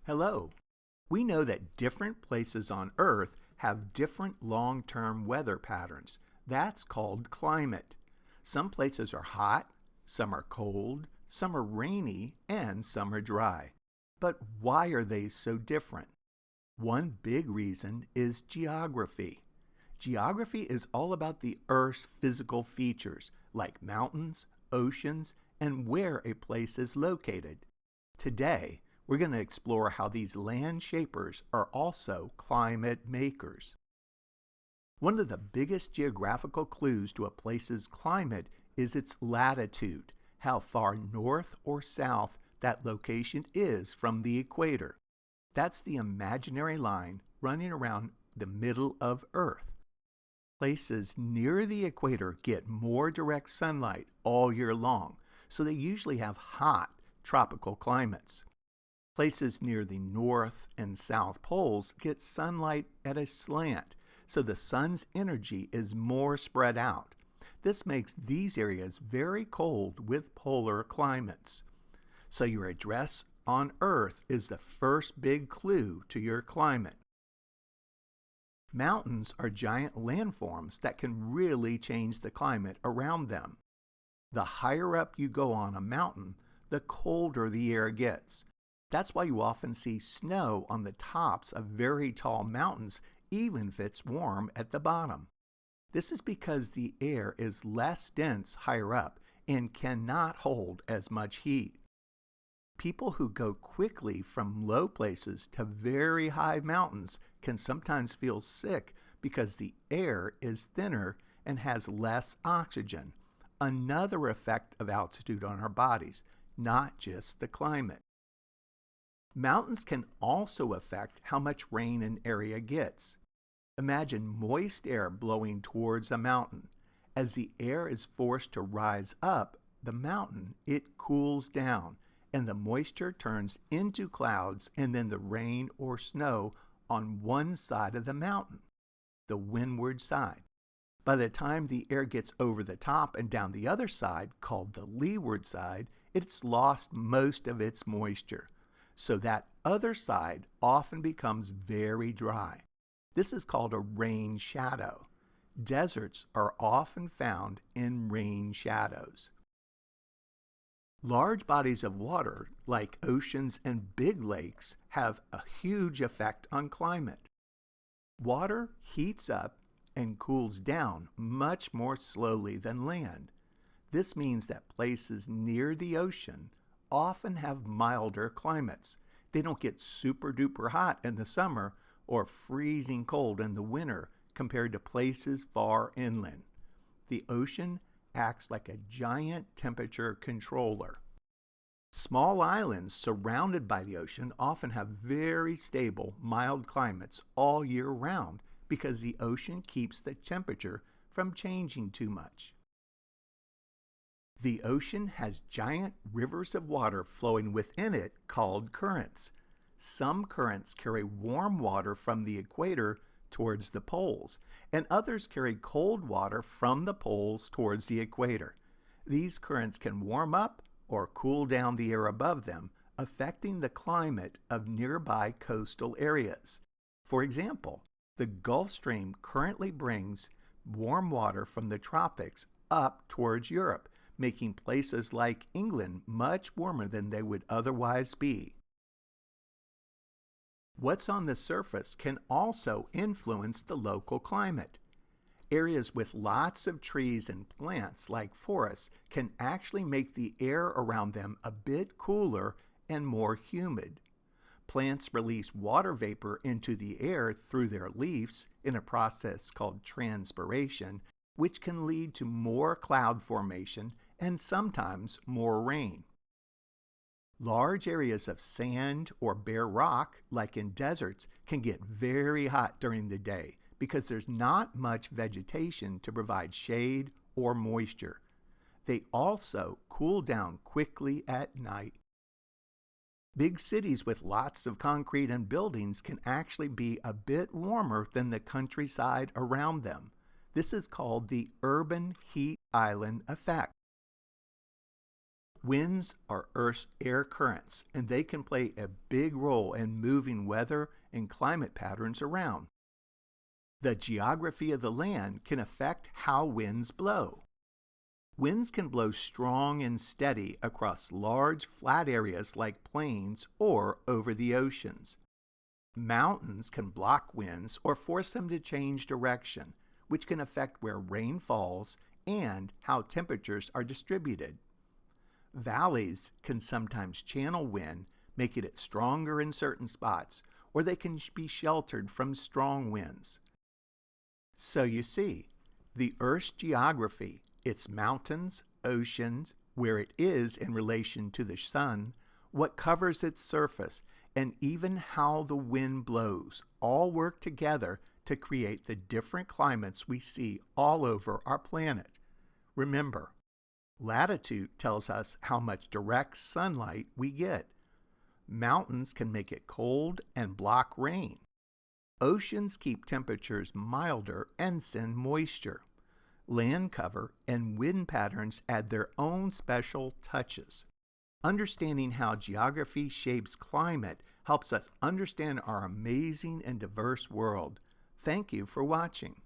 Hello. We know that different places on Earth have different long-term weather patterns. That's called climate. Some places are hot, some are cold, some are rainy, and some are dry. But why are they so different? One big reason is geography. Geography is all about the Earth's physical features, like mountains, oceans, and where a place is located. Today, we're going to explore how these land shapers are also climate makers. One of the biggest geographical clues to a place's climate is its latitude, how far north or south that location is from the equator. That's the imaginary line running around the middle of Earth. Places near the equator get more direct sunlight all year long, so they usually have hot, tropical climates. Places near the north and south poles get sunlight at a slant, so the sun's energy is more spread out. This makes these areas very cold with polar climates. So your address on Earth is the first big clue to your climate. Mountains are giant landforms that can really change the climate around them. The higher up you go on a mountain, the colder the air gets. That's why you often see snow on the tops of very tall mountains, even if it's warm at the bottom. This is because the air is less dense higher up and cannot hold as much heat. People who go quickly from low places to very high mountains can sometimes feel sick because the air is thinner and has less oxygen, another effect of altitude on our bodies, not just the climate. Mountains can also affect how much rain an area gets. Imagine moist air blowing towards a mountain. As the air is forced to rise up the mountain, it cools down, and the moisture turns into clouds and then the rain or snow on one side of the mountain, the windward side. By the time the air gets over the top and down the other side, called the leeward side, it's lost most of its moisture. So that other side often becomes very dry. This is called a rain shadow. Deserts are often found in rain shadows. Large bodies of water, like oceans and big lakes, have a huge effect on climate. Water heats up and cools down much more slowly than land. This means that places near the ocean often have milder climates. They don't get super duper hot in the summer or freezing cold in the winter compared to places far inland. The ocean acts like a giant temperature controller. Small islands surrounded by the ocean often have very stable, mild climates all year round because the ocean keeps the temperature from changing too much. The ocean has giant rivers of water flowing within it called currents. Some currents carry warm water from the equator towards the poles, and others carry cold water from the poles towards the equator. These currents can warm up or cool down the air above them, affecting the climate of nearby coastal areas. For example, the Gulf Stream currently brings warm water from the tropics up towards Europe, making places like England much warmer than they would otherwise be. What's on the surface can also influence the local climate. Areas with lots of trees and plants, like forests, can actually make the air around them a bit cooler and more humid. Plants release water vapor into the air through their leaves in a process called transpiration, which can lead to more cloud formation and sometimes more rain. Large areas of sand or bare rock, like in deserts, can get very hot during the day because there's not much vegetation to provide shade or moisture. They also cool down quickly at night. Big cities with lots of concrete and buildings can actually be a bit warmer than the countryside around them. This is called the urban heat island effect. Winds are Earth's air currents, and they can play a big role in moving weather and climate patterns around. The geography of the land can affect how winds blow. Winds can blow strong and steady across large, flat areas like plains or over the oceans. Mountains can block winds or force them to change direction, which can affect where rain falls and how temperatures are distributed. Valleys can sometimes channel wind, making it stronger in certain spots, or they can be sheltered from strong winds. So you see, the Earth's geography, its mountains, oceans, where it is in relation to the sun, what covers its surface, and even how the wind blows, all work together to create the different climates we see all over our planet. Remember, latitude tells us how much direct sunlight we get. Mountains can make it cold and block rain. Oceans keep temperatures milder and send moisture. Land cover and wind patterns add their own special touches. Understanding how geography shapes climate helps us understand our amazing and diverse world. Thank you for watching.